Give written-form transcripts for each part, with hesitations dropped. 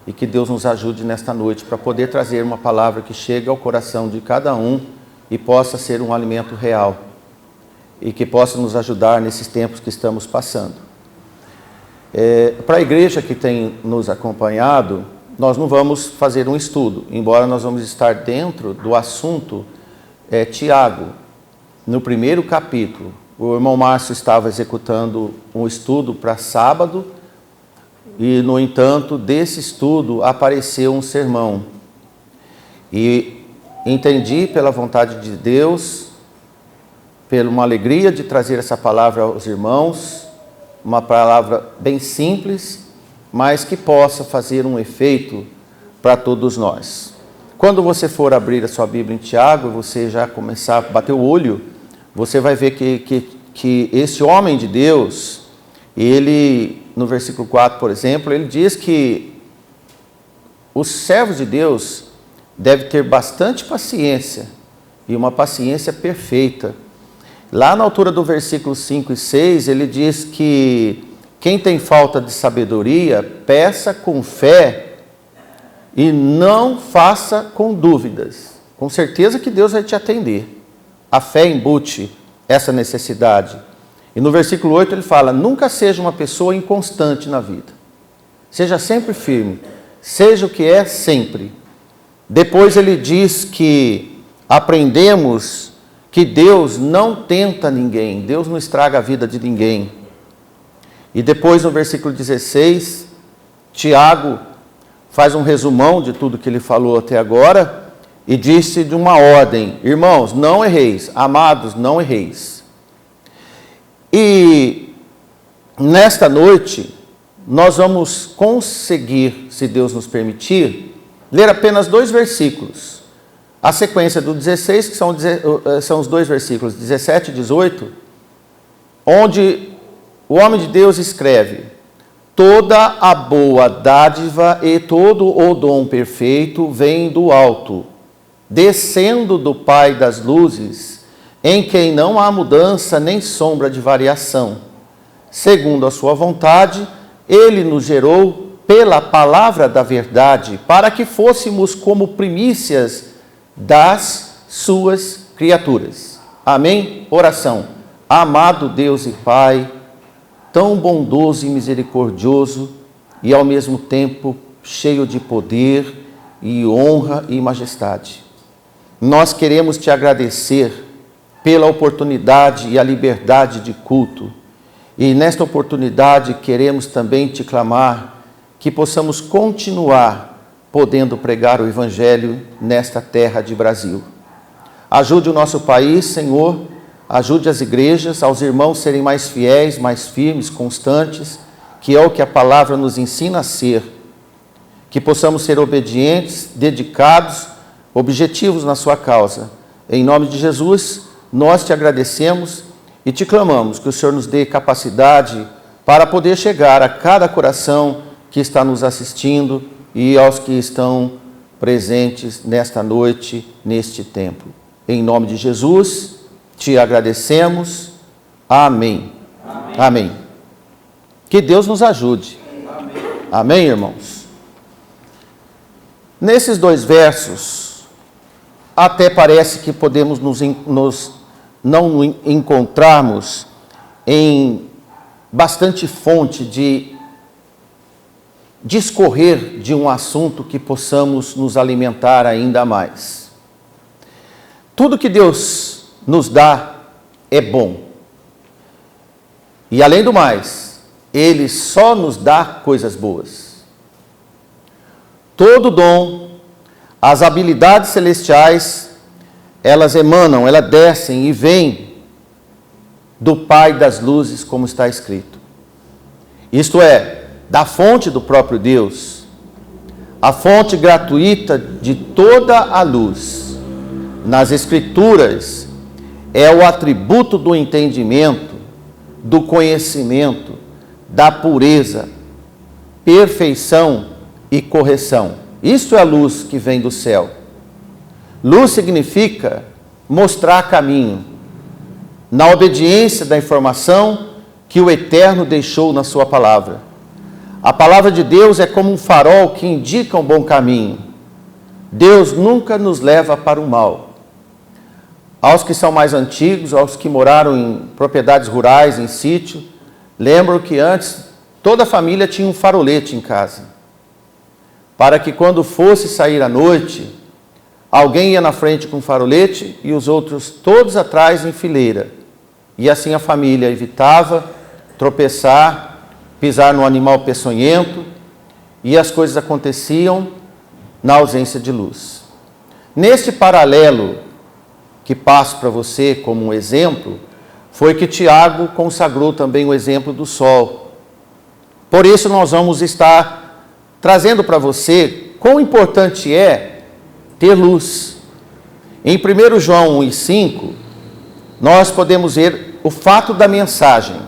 e que Deus nos ajude nesta noite para poder trazer uma palavra que chegue ao coração de cada um e possa ser um alimento real e que possa nos ajudar nesses tempos que estamos passando. Para a igreja que tem nos acompanhado, nós não vamos fazer um estudo, embora nós vamos estar dentro do assunto Tiago, no primeiro capítulo. O irmão Márcio estava executando um estudo para sábado e, no entanto, desse estudo apareceu um sermão. E entendi pela vontade de Deus, pela uma alegria de trazer essa palavra aos irmãos, uma palavra bem simples, mas que possa fazer um efeito para todos nós. Quando você for abrir a sua Bíblia em Tiago, você já começar a bater o olho, você vai ver que esse homem de Deus, ele, no versículo 4, por exemplo, ele diz que os servos de Deus devem ter bastante paciência, e uma paciência perfeita. Lá na altura do versículo 5 e 6, ele diz que quem tem falta de sabedoria, peça com fé e não faça com dúvidas. Com certeza que Deus vai te atender. A fé embute essa necessidade. E no versículo 8 ele fala, nunca seja uma pessoa inconstante na vida. Seja sempre firme, seja o que é sempre. Depois ele diz que aprendemos que Deus não tenta ninguém, Deus não estraga a vida de ninguém. E depois no versículo 16, Tiago faz um resumão de tudo que ele falou até agora e disse de uma ordem, irmãos, não erreis, amados, não erreis. E nesta noite nós vamos conseguir, se Deus nos permitir, ler apenas 2 versículos. A sequência do 16, que são os 2 versículos, 17 e 18, onde o homem de Deus escreve, toda a boa dádiva e todo o dom perfeito vem do alto, descendo do Pai das luzes, em quem não há mudança nem sombra de variação. Segundo a sua vontade, ele nos gerou pela palavra da verdade, para que fôssemos como primícias das suas criaturas. Amém? Oração. Amado Deus e Pai, tão bondoso e misericordioso, e ao mesmo tempo cheio de poder e honra e majestade. Nós queremos te agradecer pela oportunidade e a liberdade de culto. E nesta oportunidade queremos também te clamar que possamos continuar podendo pregar o Evangelho nesta terra de Brasil. Ajude o nosso país, Senhor, ajude as igrejas, aos irmãos serem mais fiéis, mais firmes, constantes, que é o que a palavra nos ensina a ser. Que possamos ser obedientes, dedicados, objetivos na sua causa. Em nome de Jesus, nós te agradecemos e te clamamos que o Senhor nos dê capacidade para poder chegar a cada coração que está nos assistindo e aos que estão presentes nesta noite, neste templo. Em nome de Jesus, te agradecemos. Amém. Amém. Amém. Que Deus nos ajude. Amém. Amém, irmãos? Nesses 2 versos, até parece que podemos não encontrarmos em bastante fonte de discorrer de um assunto que possamos nos alimentar ainda mais. Tudo que Deus nos dá é bom. E além do mais, Ele só nos dá coisas boas. Todo dom, as habilidades celestiais, elas emanam, elas descem e vêm do Pai das luzes, como está escrito. Isto é, da fonte do próprio Deus, a fonte gratuita de toda a luz. Nas Escrituras, é o atributo do entendimento, do conhecimento, da pureza, perfeição e correção. Isso é a luz que vem do céu. Luz significa mostrar caminho, na obediência da informação que o Eterno deixou na sua palavra. A palavra de Deus é como um farol que indica um bom caminho. Deus nunca nos leva para o mal. Aos que são mais antigos, aos que moraram em propriedades rurais, em sítio, lembram que antes toda a família tinha um farolete em casa, para que quando fosse sair à noite, alguém ia na frente com o farolete e os outros todos atrás em fileira. E assim a família evitava tropeçar, pisar no animal peçonhento, e as coisas aconteciam na ausência de luz. Neste paralelo que passo para você como um exemplo, foi que Tiago consagrou também o exemplo do sol. Por isso nós vamos estar trazendo para você quão importante é ter luz. Em 1 João 1,5, nós podemos ver o fato da mensagem.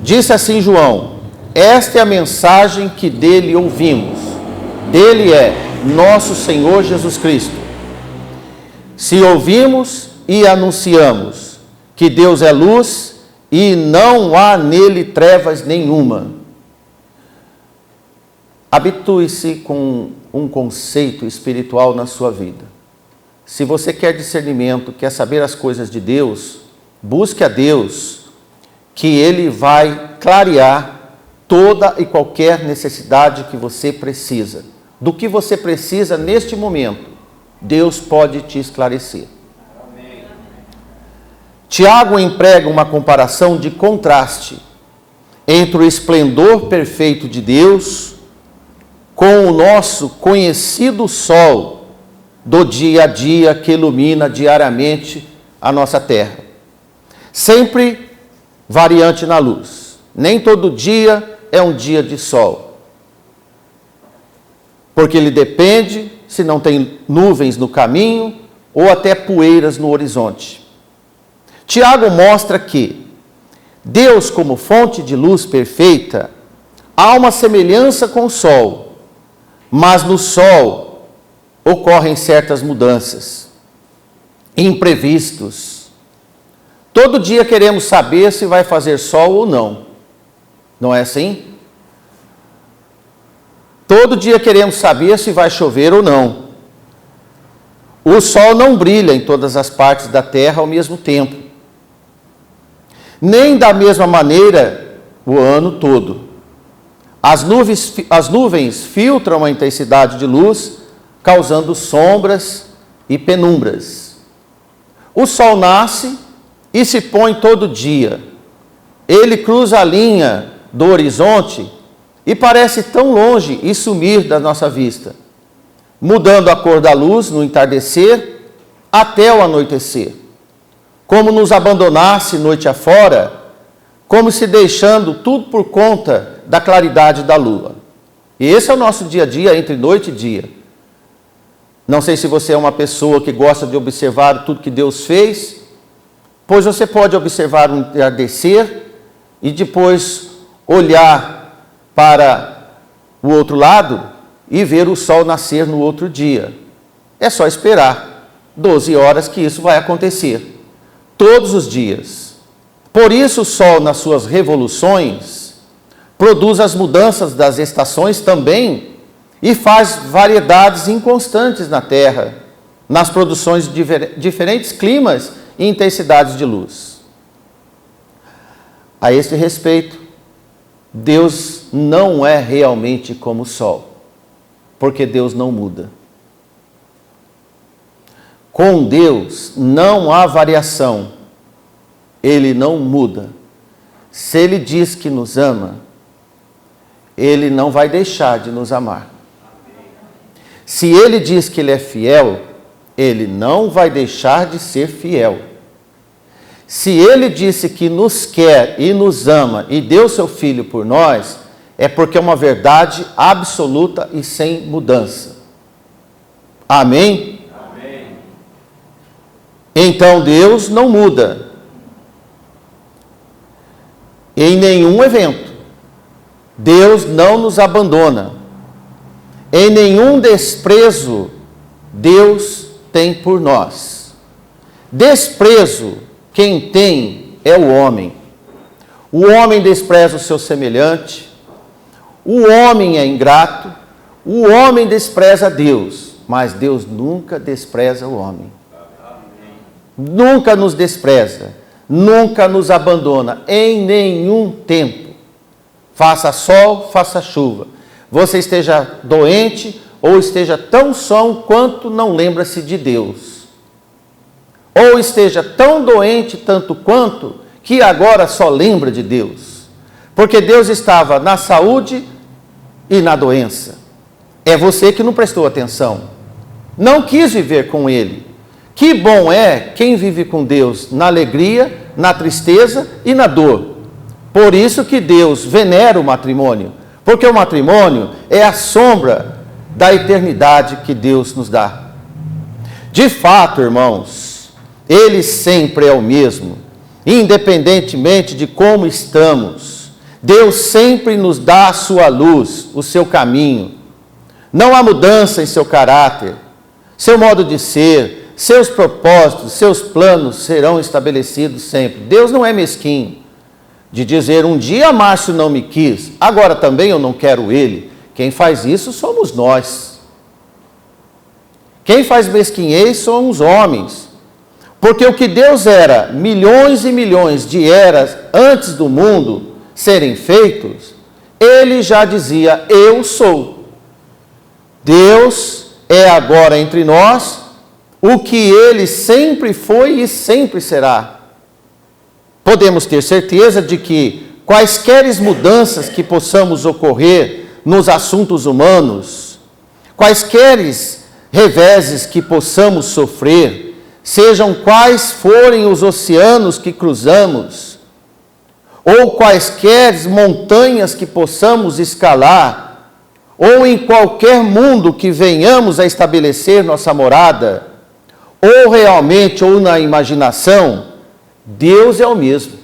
Disse assim João: esta é a mensagem que dele ouvimos. Dele é nosso Senhor Jesus Cristo. Se ouvimos e anunciamos que Deus é luz e não há nele trevas nenhuma. Habitue-se com um conceito espiritual na sua vida. Se você quer discernimento, quer saber as coisas de Deus, busque a Deus, que Ele vai clarear toda e qualquer necessidade que você precisa. Do que você precisa neste momento, Deus pode te esclarecer. Amém. Tiago emprega uma comparação de contraste entre o esplendor perfeito de Deus com o nosso conhecido sol do dia a dia que ilumina diariamente a nossa terra. Sempre variante na luz. Nem todo dia é um dia de sol. Porque ele depende se não tem nuvens no caminho ou até poeiras no horizonte. Tiago mostra que Deus, como fonte de luz perfeita, há uma semelhança com o sol. Mas no sol ocorrem certas mudanças, imprevistos. Todo dia queremos saber se vai fazer sol ou não. Não é assim? Todo dia queremos saber se vai chover ou não. O sol não brilha em todas as partes da terra ao mesmo tempo. Nem da mesma maneira o ano todo. As nuvens filtram a intensidade de luz, causando sombras e penumbras. O sol nasce e se põe todo dia. Ele cruza a linha do horizonte e parece tão longe e sumir da nossa vista, mudando a cor da luz no entardecer até o anoitecer, como nos abandonasse noite afora, como se deixando tudo por conta da claridade da lua. E esse é o nosso dia a dia, entre noite e dia. Não sei se você é uma pessoa que gosta de observar tudo que Deus fez, pois você pode observar um entardecer e depois olhar para o outro lado e ver o sol nascer no outro dia. É só esperar 12 horas que isso vai acontecer, todos os dias. Por isso o sol, nas suas revoluções, produz as mudanças das estações também e faz variedades inconstantes na Terra, nas produções de diferentes climas e intensidades de luz. A esse respeito, Deus não é realmente como o sol, porque Deus não muda. Com Deus não há variação. Ele não muda. Se Ele diz que nos ama, Ele não vai deixar de nos amar. Se Ele diz que Ele é fiel, Ele não vai deixar de ser fiel. Se Ele disse que nos quer e nos ama e deu seu Filho por nós, é porque é uma verdade absoluta e sem mudança. Amém? Amém. Então Deus não muda. Em nenhum evento. Deus não nos abandona. Em nenhum desprezo Deus tem por nós. Desprezo quem tem é o homem. O homem despreza o seu semelhante. O homem é ingrato, o homem despreza Deus, mas Deus nunca despreza o homem. Nunca nos despreza, nunca nos abandona, em nenhum tempo. Faça sol, faça chuva. Você esteja doente ou esteja tão são quanto não lembra-se de Deus. Ou esteja tão doente tanto quanto que agora só lembra de Deus. Porque Deus estava na saúde e na doença. É você que não prestou atenção. Não quis viver com Ele. Que bom é quem vive com Deus na alegria, na tristeza e na dor. Por isso que Deus venera o matrimônio. Porque o matrimônio é a sombra da eternidade que Deus nos dá. De fato, irmãos, Ele sempre é o mesmo, independentemente de como estamos. Deus sempre nos dá a sua luz, o seu caminho. Não há mudança em seu caráter, seu modo de ser, seus propósitos, seus planos serão estabelecidos sempre. Deus não é mesquinho de dizer, um dia Márcio não me quis, agora também eu não quero ele. Quem faz isso somos nós. Quem faz mesquinhez são os homens. Porque o que Deus era, milhões e milhões de eras antes do mundo serem feitos, Ele já dizia, eu sou. Deus é agora entre nós o que Ele sempre foi e sempre será. Podemos ter certeza de que quaisquer mudanças que possamos ocorrer nos assuntos humanos, quaisquer reveses que possamos sofrer, sejam quais forem os oceanos que cruzamos, ou quaisquer montanhas que possamos escalar, ou em qualquer mundo que venhamos a estabelecer nossa morada, ou realmente ou na imaginação, Deus é o mesmo.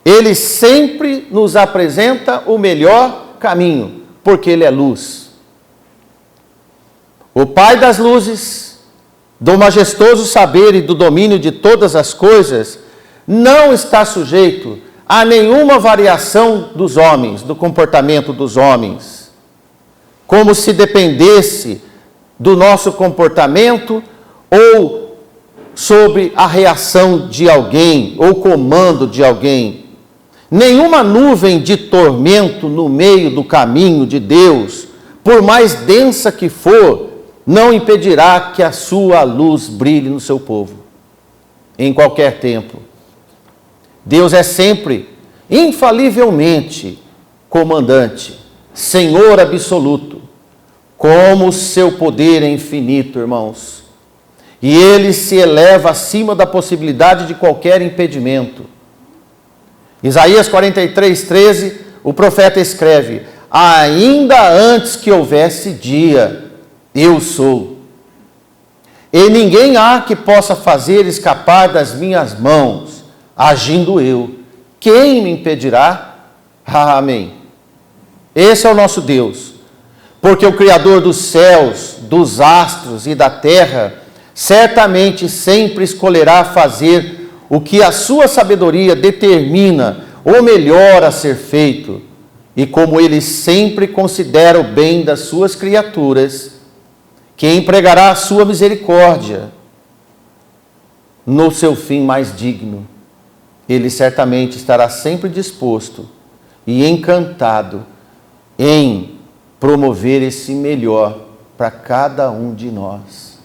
Ele sempre nos apresenta o melhor caminho, porque Ele é luz. O Pai das luzes, do majestoso saber e do domínio de todas as coisas, não está sujeito a nenhuma variação dos homens, do comportamento dos homens, como se dependesse do nosso comportamento ou sobre a reação de alguém ou comando de alguém. Nenhuma nuvem de tormento no meio do caminho de Deus, por mais densa que for, não impedirá que a sua luz brilhe no seu povo, em qualquer tempo. Deus é sempre, infalivelmente, comandante, Senhor absoluto, como o seu poder é infinito, irmãos. E Ele se eleva acima da possibilidade de qualquer impedimento. Isaías 43:13, o profeta escreve, ainda antes que houvesse dia, eu sou. E ninguém há que possa fazer escapar das minhas mãos, agindo eu. Quem me impedirá? Amém. Esse é o nosso Deus. Porque o Criador dos céus, dos astros e da terra, certamente sempre escolherá fazer o que a sua sabedoria determina ou melhor a ser feito. E como Ele sempre considera o bem das suas criaturas, que empregará a sua misericórdia no seu fim mais digno. Ele certamente estará sempre disposto e encantado em promover esse melhor para cada um de nós.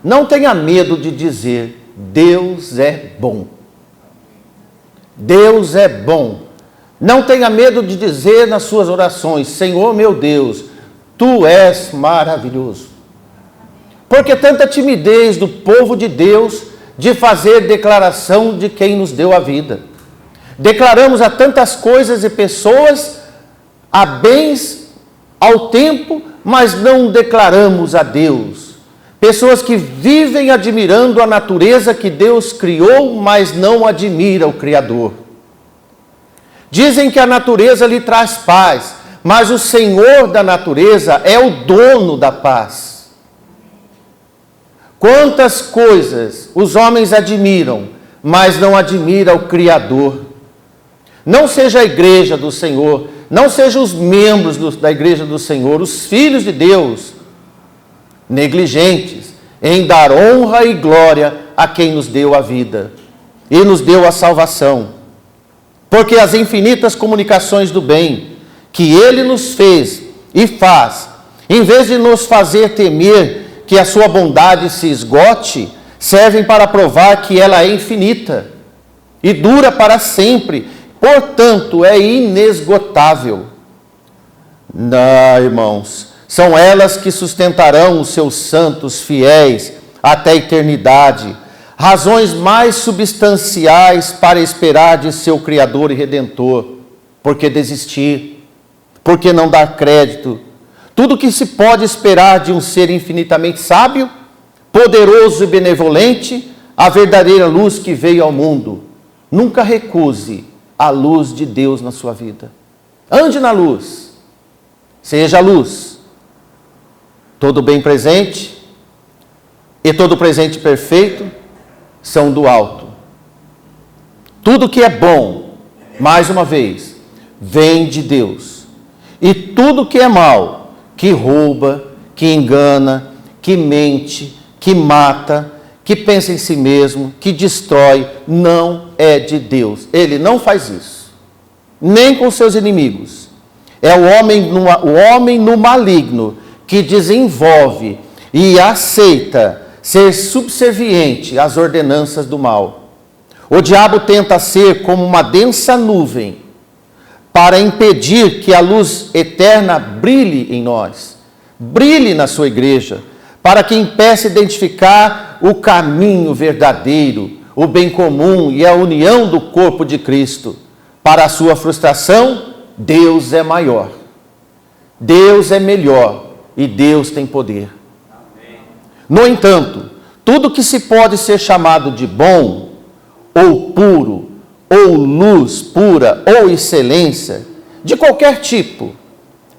Não tenha medo de dizer, Deus é bom. Deus é bom. Não tenha medo de dizer nas suas orações, Senhor meu Deus, Tu és maravilhoso. Porque tanta timidez do povo de Deus de fazer declaração de quem nos deu a vida. Declaramos a tantas coisas e pessoas, a bens, ao tempo, mas não declaramos a Deus. Pessoas que vivem admirando a natureza que Deus criou, mas não admira o Criador. Dizem que a natureza lhe traz paz, mas o Senhor da natureza é o dono da paz. Quantas coisas os homens admiram, mas não admiram o Criador. Não seja a igreja do Senhor, Não sejam os membros da igreja do Senhor, os filhos de Deus, negligentes em dar honra e glória a quem nos deu a vida e nos deu a salvação. Porque as infinitas comunicações do bem que Ele nos fez e faz, em vez de nos fazer temer que a sua bondade se esgote, servem para provar que ela é infinita e dura para sempre, portanto é inesgotável. Não, irmãos, são elas que sustentarão os seus santos fiéis até a eternidade, razões mais substanciais para esperar de seu Criador e Redentor. Por que desistir? Por que não dar crédito? Tudo que se pode esperar de um ser infinitamente sábio, poderoso e benevolente, a verdadeira luz que veio ao mundo. Nunca recuse a luz de Deus na sua vida. Ande na luz. Seja a luz. Todo bem presente e todo presente perfeito são do alto. Tudo que é bom, mais uma vez, vem de Deus. E tudo que é mal, que rouba, que engana, que mente, que mata, que pensa em si mesmo, que destrói, não é de Deus. Ele não faz isso, nem com seus inimigos. É o homem no maligno que desenvolve e aceita ser subserviente às ordenanças do mal. O diabo tenta ser como uma densa nuvem para impedir que a luz eterna brilhe em nós, brilhe na sua igreja, para que impeça identificar o caminho verdadeiro, o bem comum e a união do corpo de Cristo. Para a sua frustração, Deus é maior, Deus é melhor e Deus tem poder. Amém. No entanto, tudo que se pode ser chamado de bom, ou puro, ou luz pura, ou excelência, de qualquer tipo,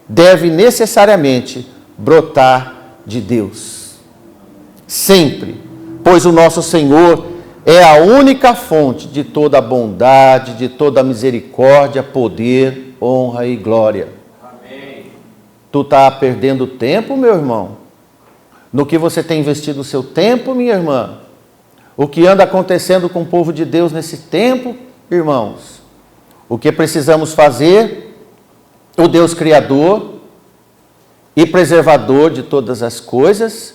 deve necessariamente brotar de Deus. Sempre, pois o nosso Senhor é a única fonte de toda a bondade, de toda a misericórdia, poder, honra e glória. Amém. Tu está perdendo tempo, meu irmão? No que você tem investido o seu tempo, minha irmã? O que anda acontecendo com o povo de Deus nesse tempo, irmãos? O que precisamos fazer? O Deus Criador e preservador de todas as coisas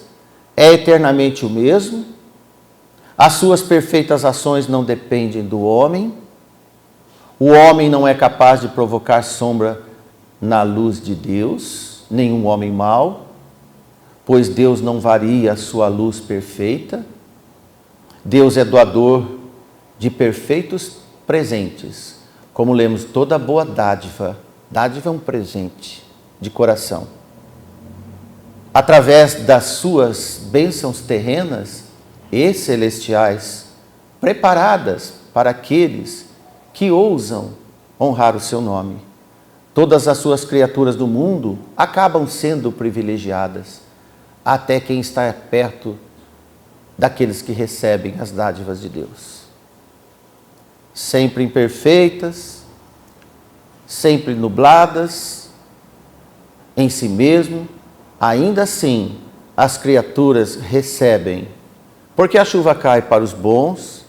é eternamente o mesmo. As suas perfeitas ações não dependem do homem. O homem não é capaz de provocar sombra na luz de Deus, nenhum homem mau, pois Deus não varia a sua luz perfeita. Deus é doador de perfeitos presentes, como lemos, toda boa dádiva. Dádiva é um presente de coração. Através das suas bênçãos terrenas e celestiais, preparadas para aqueles que ousam honrar o seu nome. Todas as suas criaturas do mundo acabam sendo privilegiadas, até quem está perto daqueles que recebem as dádivas de Deus. Sempre imperfeitas, sempre nubladas em si mesmo, ainda assim as criaturas recebem, porque a chuva cai para os bons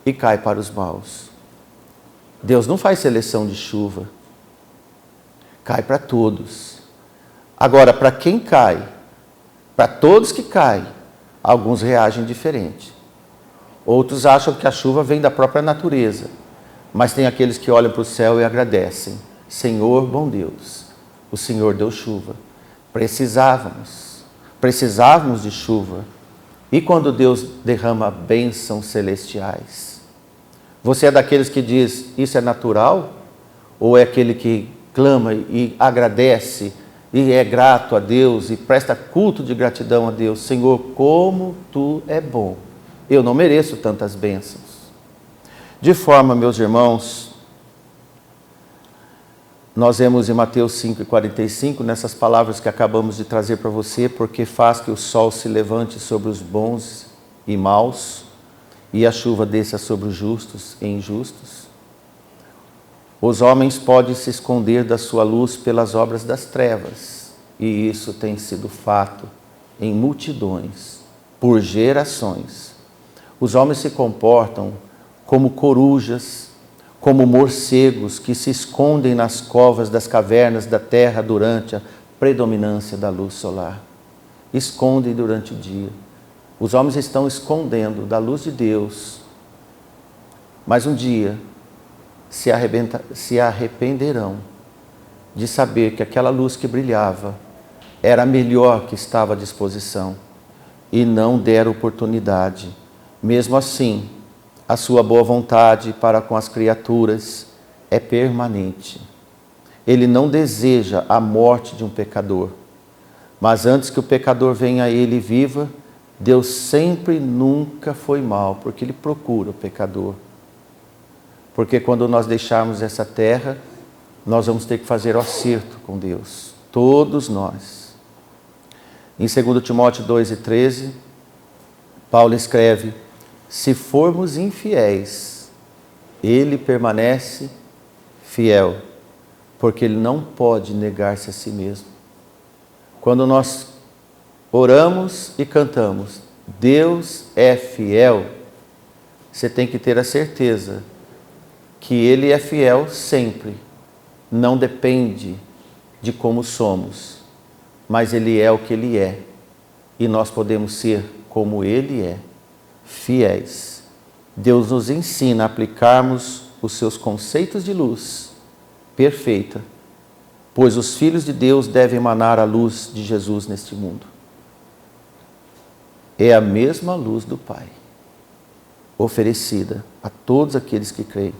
e cai para os maus. Deus não faz seleção de chuva, cai para todos. Agora, para quem cai, para todos que caem, alguns reagem diferente. Outros acham que a chuva vem da própria natureza, mas tem aqueles que olham para o céu e agradecem. Senhor, bom Deus, o Senhor deu chuva. Precisávamos de chuva. E quando Deus derrama bênçãos celestiais? Você é daqueles que diz, isso é natural? Ou é aquele que clama e agradece e é grato a Deus e presta culto de gratidão a Deus? Senhor, como Tu é bom. Eu não mereço tantas bênçãos. De forma, meus irmãos, nós vemos em Mateus 5,45, nessas palavras que acabamos de trazer para você, porque faz que o sol se levante sobre os bons e maus, e a chuva desça sobre os justos e injustos. Os homens podem se esconder da sua luz pelas obras das trevas, e isso tem sido fato em multidões, por gerações. Os homens se comportam como corujas, como morcegos que se escondem nas covas das cavernas da terra durante a predominância da luz solar. Escondem durante o dia. Os homens estão escondendo da luz de Deus, mas um dia se arrependerão de saber que aquela luz que brilhava era a melhor que estava à disposição e não deram oportunidade. Mesmo assim, a sua boa vontade para com as criaturas é permanente. Ele não deseja a morte de um pecador, mas antes que o pecador venha a ele e viva, Deus sempre nunca foi mal, porque Ele procura o pecador. Porque quando nós deixarmos essa terra, nós vamos ter que fazer o acerto com Deus. Todos nós. Em 2 Timóteo 2:13, Paulo escreve: se formos infiéis, Ele permanece fiel, porque Ele não pode negar-se a si mesmo. Quando nós oramos e cantamos, Deus é fiel, você tem que ter a certeza que Ele é fiel sempre. Não depende de como somos, mas Ele é o que Ele é. E nós podemos ser como Ele é, fiéis. Deus nos ensina a aplicarmos os seus conceitos de luz perfeita, pois os filhos de Deus devem emanar a luz de Jesus neste mundo. É a mesma luz do Pai, oferecida a todos aqueles que creem.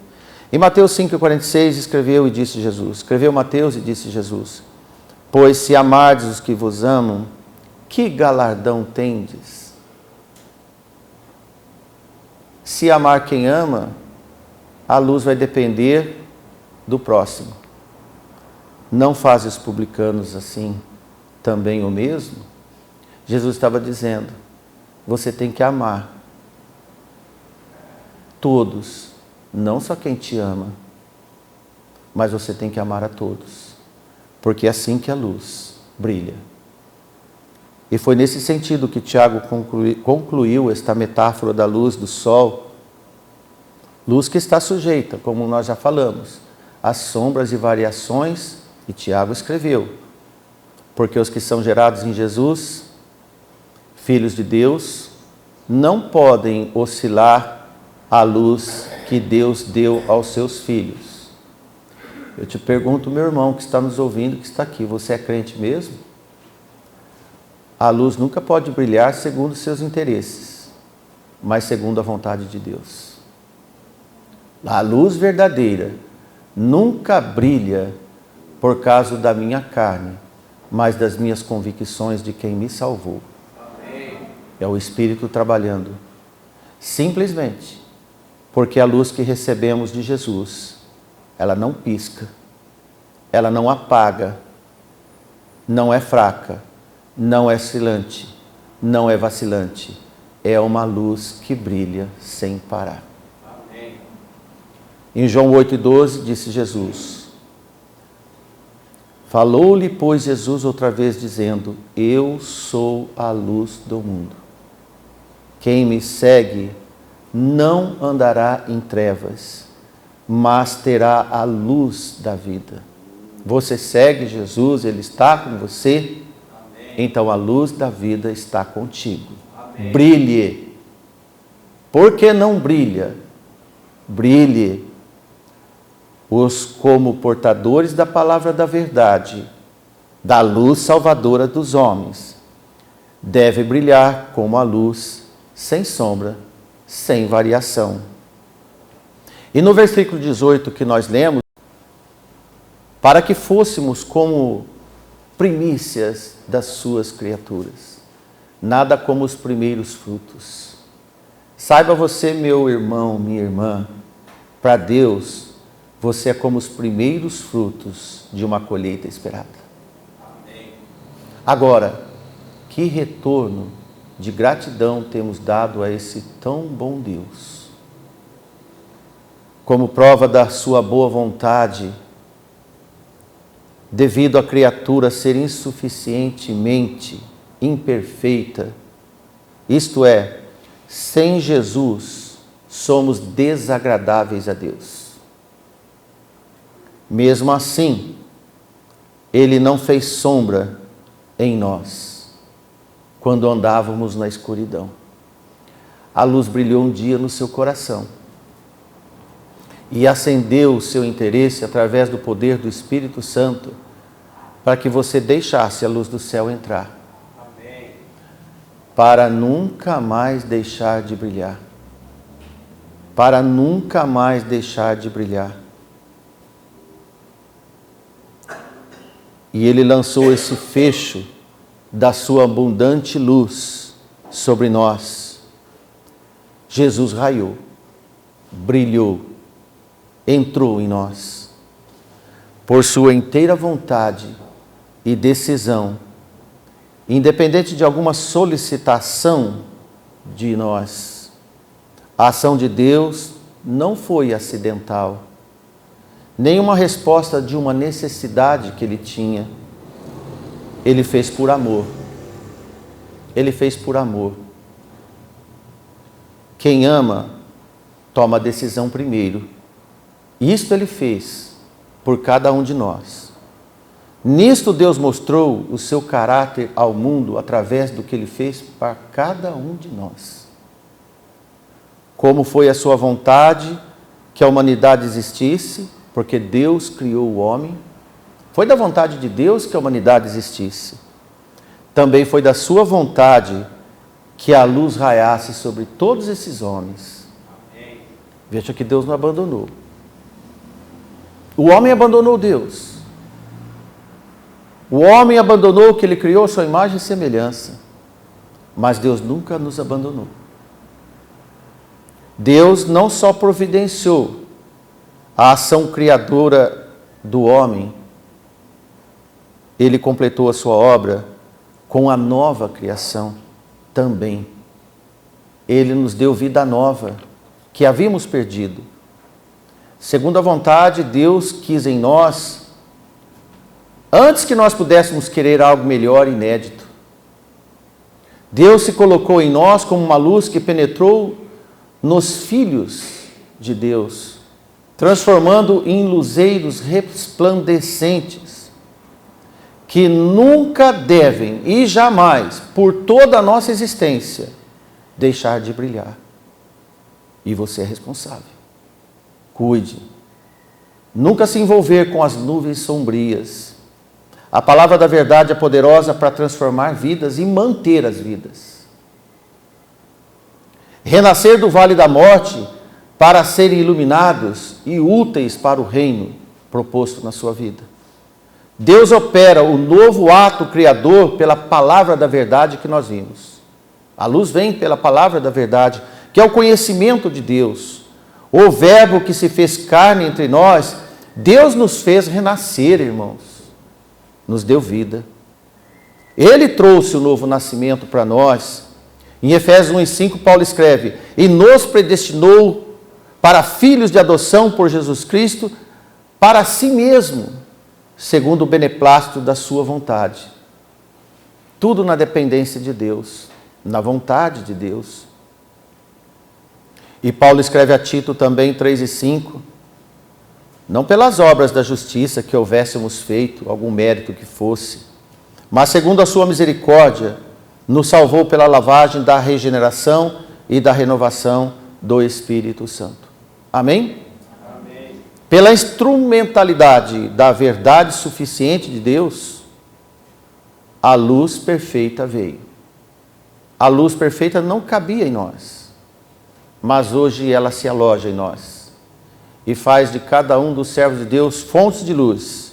Em Mateus 5,46 escreveu Mateus e disse Jesus: pois se amardes os que vos amam, que galardão tendes? Se amar quem ama, a luz vai depender do próximo. Não faz os publicanos assim também o mesmo? Jesus estava dizendo, você tem que amar todos, não só quem te ama, mas você tem que amar a todos, porque é assim que a luz brilha. E foi nesse sentido que Tiago concluiu esta metáfora da luz do sol, luz que está sujeita, como nós já falamos, às sombras e variações, e Tiago escreveu, porque os que são gerados em Jesus, filhos de Deus, não podem oscilar a luz que Deus deu aos seus filhos. Eu te pergunto, meu irmão que está nos ouvindo, que está aqui, você é crente mesmo? A luz nunca pode brilhar segundo os seus interesses, mas segundo a vontade de Deus. A luz verdadeira nunca brilha por causa da minha carne, mas das minhas convicções de quem me salvou. Amém. É o Espírito trabalhando. Simplesmente porque a luz que recebemos de Jesus, ela não pisca, ela não apaga, não é fraca, não é oscilante, não é vacilante. É uma luz que brilha sem parar. Amém. Em João 8,12 disse Jesus, falou-lhe, pois, Jesus outra vez, dizendo, eu sou a luz do mundo. Quem me segue não andará em trevas, mas terá a luz da vida. Você segue Jesus, Ele está com você, amém. Então a luz da vida está contigo. Amém. Brilhe. Por que não brilha? Brilhe. Os como portadores da palavra da verdade, da luz salvadora dos homens, deve brilhar como a luz, sem sombra, sem variação. E no versículo 18 que nós lemos, para que fôssemos como primícias das suas criaturas, nada como os primeiros frutos. Saiba você, meu irmão, minha irmã, para Deus, você é como os primeiros frutos de uma colheita esperada. Amém. Agora, que retorno de gratidão temos dado a esse tão bom Deus? como prova da sua boa vontade, devido à criatura ser insuficientemente imperfeita, isto é, sem Jesus, somos desagradáveis a Deus. Mesmo assim, Ele não fez sombra em nós, quando andávamos na escuridão. A luz brilhou um dia no seu coração e acendeu o seu interesse através do poder do Espírito Santo para que você deixasse a luz do céu entrar. Amém. Para nunca mais deixar de brilhar. Para nunca mais deixar de brilhar. E Ele lançou esse fecho da sua abundante luz sobre nós. Jesus raiou, brilhou, entrou em nós. Por sua inteira vontade e decisão, independente de alguma solicitação de nós, a ação de Deus não foi acidental. Nenhuma resposta de uma necessidade que Ele tinha. Ele fez por amor. Ele fez por amor. Quem ama, toma a decisão primeiro. Isto Ele fez por cada um de nós. Nisto Deus mostrou o seu caráter ao mundo através do que Ele fez para cada um de nós. Como foi a sua vontade que a humanidade existisse, porque Deus criou o homem. Foi da vontade de Deus que a humanidade existisse. Também foi da sua vontade que a luz raiasse sobre todos esses homens. Amém. Veja que Deus não abandonou. O homem abandonou Deus. O homem abandonou o que Ele criou a sua imagem e semelhança. Mas Deus nunca nos abandonou. Deus não só providenciou a ação criadora do homem, Ele completou a sua obra com a nova criação também. Ele nos deu vida nova, que havíamos perdido. Segundo a vontade, Deus quis em nós, antes que nós pudéssemos querer algo melhor e inédito. Deus se colocou em nós como uma luz que penetrou nos filhos de Deus, transformando em luzeiros resplandecentes, que nunca devem e jamais, por toda a nossa existência, deixar de brilhar. E você é responsável. Cuide. Nunca se envolver com as nuvens sombrias. A palavra da verdade é poderosa para transformar vidas e manter as vidas. Renascer do vale da morte para serem iluminados e úteis para o reino proposto na sua vida. Deus opera o novo ato criador pela palavra da verdade que nós vimos. A luz vem pela palavra da verdade, que é o conhecimento de Deus. O verbo que se fez carne entre nós, Deus nos fez renascer, irmãos. Nos deu vida. Ele trouxe o novo nascimento para nós. Em Efésios 1:5, Paulo escreve: e nos predestinou para filhos de adoção por Jesus Cristo, para si mesmo, segundo o beneplácito da sua vontade. Tudo na dependência de Deus, na vontade de Deus. E Paulo escreve a Tito também 3:5, não pelas obras da justiça que houvéssemos feito, algum mérito que fosse, mas segundo a sua misericórdia, nos salvou pela lavagem da regeneração e da renovação do Espírito Santo. Amém? Amém. Pela instrumentalidade da verdade suficiente de Deus, a luz perfeita veio. A luz perfeita não cabia em nós, mas hoje ela se aloja em nós e faz de cada um dos servos de Deus fontes de luz.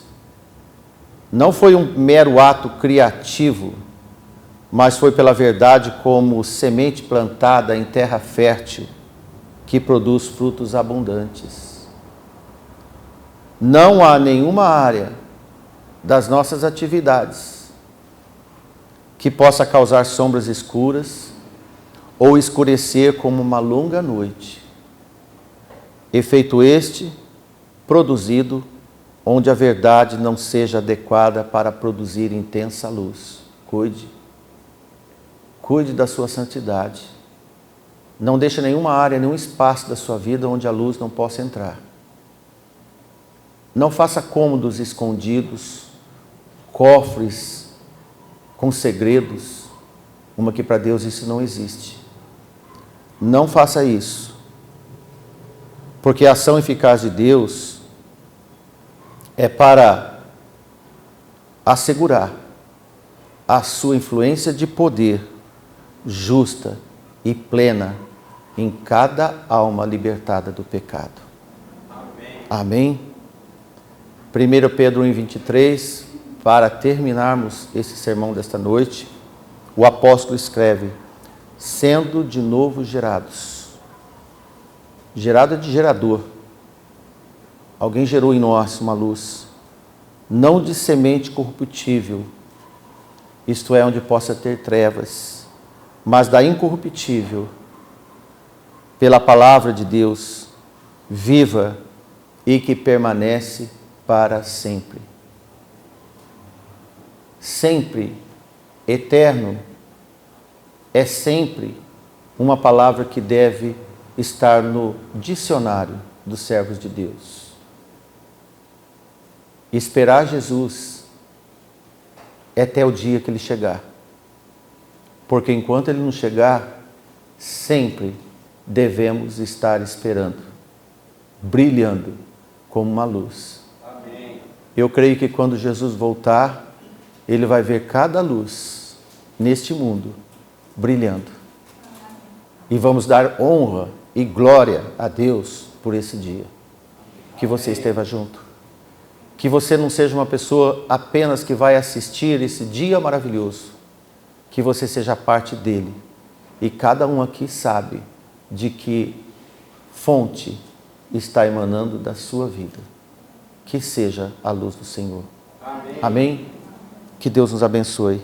Não foi um mero ato criativo, mas foi pela verdade como semente plantada em terra fértil, que produz frutos abundantes. Não há nenhuma área das nossas atividades que possa causar sombras escuras ou escurecer como uma longa noite. efeito este produzido onde a verdade não seja adequada para produzir intensa luz. Cuide da sua santidade. Não deixe nenhuma área, nenhum espaço da sua vida onde a luz não possa entrar. Não faça cômodos escondidos, cofres com segredos, uma que para Deus isso não existe. Não faça isso, porque a ação eficaz de Deus é para assegurar a sua influência de poder justa e plena em cada alma libertada do pecado. Amém? 1 Pedro 1,23, para terminarmos esse sermão desta noite, o apóstolo escreve: sendo de novo gerados. Gerado é de gerador. Alguém gerou em nós uma luz, não de semente corruptível, isto é, onde possa ter trevas, mas da incorruptível, pela palavra de Deus, viva e que permanece para sempre. Sempre, eterno, é sempre uma palavra que deve estar no dicionário dos servos de Deus. Esperar Jesus é até o dia que Ele chegar. Porque enquanto Ele não chegar, sempre devemos estar esperando, brilhando como uma luz. Amém. Eu creio que quando Jesus voltar, Ele vai ver cada luz neste mundo brilhando. E vamos dar honra e glória a Deus por esse dia. Que você esteja junto. Que você não seja uma pessoa apenas que vai assistir esse dia maravilhoso. Que você seja parte dele. E cada um aqui sabe de que fonte está emanando da sua vida. Que seja a luz do Senhor. Amém? Amém? Que Deus nos abençoe.